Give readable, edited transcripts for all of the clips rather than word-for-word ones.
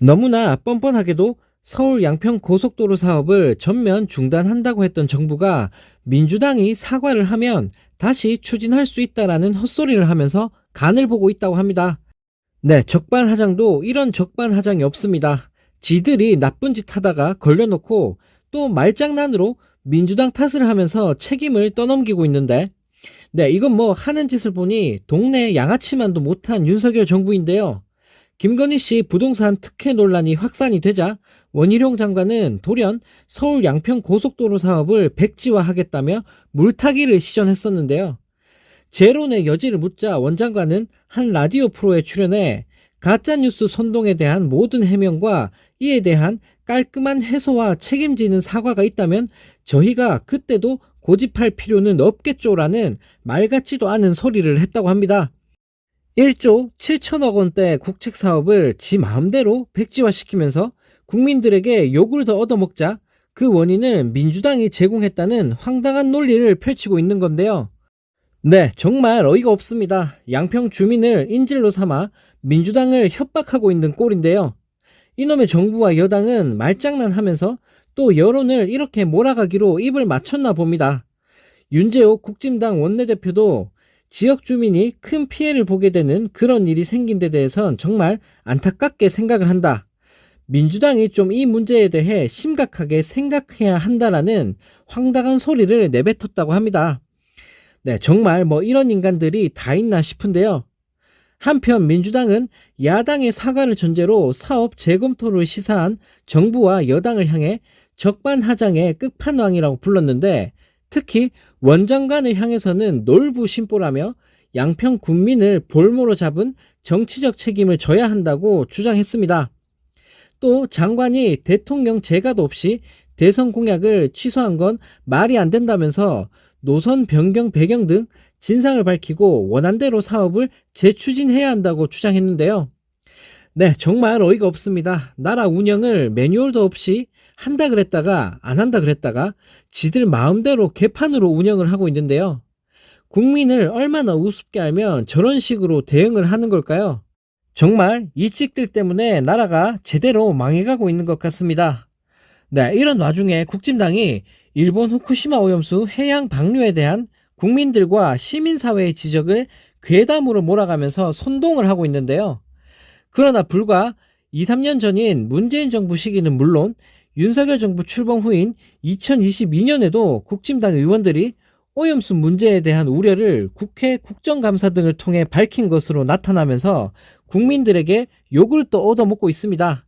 너무나 뻔뻔하게도 서울 양평 고속도로 사업을 전면 중단한다고 했던 정부가 민주당이 사과를 하면 다시 추진할 수 있다라는 헛소리를 하면서 간을 보고 있다고 합니다. 네, 적반하장도 이런 적반하장이 없습니다. 지들이 나쁜 짓 하다가 걸려놓고 또 말장난으로 민주당 탓을 하면서 책임을 떠넘기고 있는데, 네, 이건 뭐 하는 짓을 보니 동네 양아치만도 못한 윤석열 정부인데요. 김건희 씨 부동산 특혜 논란이 확산이 되자 원희룡 장관은 돌연 서울 양평 고속도로 사업을 백지화하겠다며 물타기를 시전했었는데요. 제론의 여지를 묻자 원 장관은 한 라디오 프로에 출연해 가짜뉴스 선동에 대한 모든 해명과 이에 대한 깔끔한 해소와 책임지는 사과가 있다면 저희가 그때도 고집할 필요는 없겠죠라는 말 같지도 않은 소리를 했다고 합니다. 1조 7천억 원대 국책 사업을 지 마음대로 백지화시키면서 국민들에게 욕을 더 얻어먹자 그 원인을 민주당이 제공했다는 황당한 논리를 펼치고 있는 건데요. 네, 정말 어이가 없습니다. 양평 주민을 인질로 삼아 민주당을 협박하고 있는 꼴인데요. 이놈의 정부와 여당은 말장난하면서 또 여론을 이렇게 몰아가기로 입을 맞췄나 봅니다. 윤재옥 국진당 원내대표도 지역 주민이 큰 피해를 보게 되는 그런 일이 생긴 데 대해선 정말 안타깝게 생각을 한다. 민주당이 좀 이 문제에 대해 심각하게 생각해야 한다라는 황당한 소리를 내뱉었다고 합니다. 네, 정말 뭐 이런 인간들이 다 있나 싶은데요. 한편 민주당은 야당의 사과를 전제로 사업 재검토를 시사한 정부와 여당을 향해 적반하장의 끝판왕이라고 불렀는데, 특히 원장관을 향해서는 놀부심보라며 양평 군민을 볼모로 잡은 정치적 책임을 져야 한다고 주장했습니다. 또 장관이 대통령 재가도 없이 대선 공약을 취소한 건 말이 안 된다면서 노선 변경 배경 등 진상을 밝히고 원안대로 사업을 재추진해야 한다고 주장했는데요. 네, 정말 어이가 없습니다. 나라 운영을 매뉴얼도 없이 한다 그랬다가 안 한다 그랬다가 지들 마음대로 개판으로 운영을 하고 있는데요. 국민을 얼마나 우습게 알면 저런 식으로 대응을 하는 걸까요? 정말 이 찍들 때문에 나라가 제대로 망해가고 있는 것 같습니다. 네, 이런 와중에 국진당이 일본 후쿠시마 오염수 해양 방류에 대한 국민들과 시민사회의 지적을 괴담으로 몰아가면서 선동을 하고 있는데요. 그러나 불과 2, 3년 전인 문재인 정부 시기는 물론 윤석열 정부 출범 후인 2022년에도 국진당 의원들이 오염수 문제에 대한 우려를 국회 국정감사 등을 통해 밝힌 것으로 나타나면서 국민들에게 욕을 또 얻어먹고 있습니다.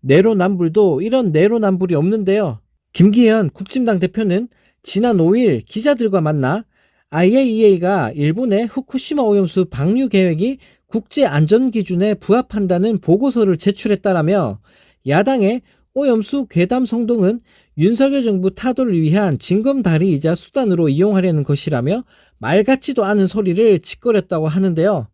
내로남불도 이런 내로남불이 없는데요. 김기현 국진당 대표는 지난 5일 기자들과 만나 IAEA가 일본의 후쿠시마 오염수 방류 계획이 국제안전기준에 부합한다는 보고서를 제출했다라며 야당의 오염수 괴담 성동은 윤석열 정부 타도를 위한 징검다리이자 수단으로 이용하려는 것이라며 말 같지도 않은 소리를 짓거렸다고 하는데요.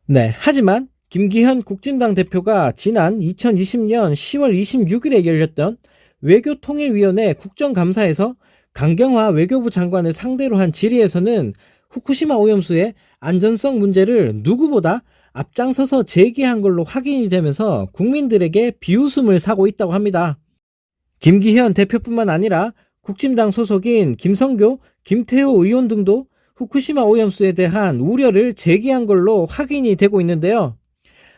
네, 하지만 김기현 국진당 대표가 지난 2020년 10월 26일에 열렸던 외교통일위원회 국정감사에서 강경화 외교부 장관을 상대로 한 질의에서는 후쿠시마 오염수의 안전성 문제를 누구보다 앞장서서 제기한 걸로 확인이 되면서 국민들에게 비웃음을 사고 있다고 합니다. 김기현 대표뿐만 아니라 국진당 소속인 김성교, 김태호 의원 등도 후쿠시마 오염수에 대한 우려를 제기한 걸로 확인이 되고 있는데요.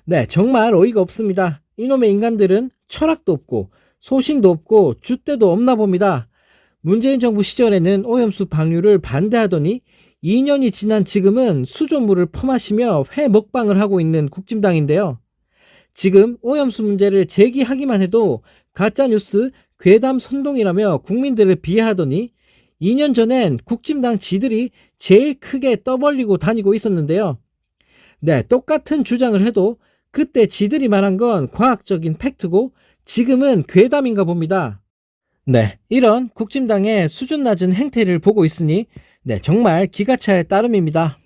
네, 정말 어이가 없습니다. 이놈의 인간들은 철학도 없고 소신도 없고 줏대도 없나 봅니다. 문재인 정부 시절에는 오염수 방류를 반대하더니 2년이 지난 지금은 수돗물을 퍼마시며 회 먹방을 하고 있는 국진당인데요. 지금 오염수 문제를 제기하기만 해도 가짜뉴스 괴담 선동이라며 국민들을 비하하더니 2년 전엔 국진당 지들이 제일 크게 떠벌리고 다니고 있었는데요. 네, 똑같은 주장을 해도 그때 지들이 말한 건 과학적인 팩트고 지금은 괴담인가 봅니다. 네, 이런 국진당의 수준 낮은 행태를 보고 있으니 네, 정말 기가 찰 따름입니다.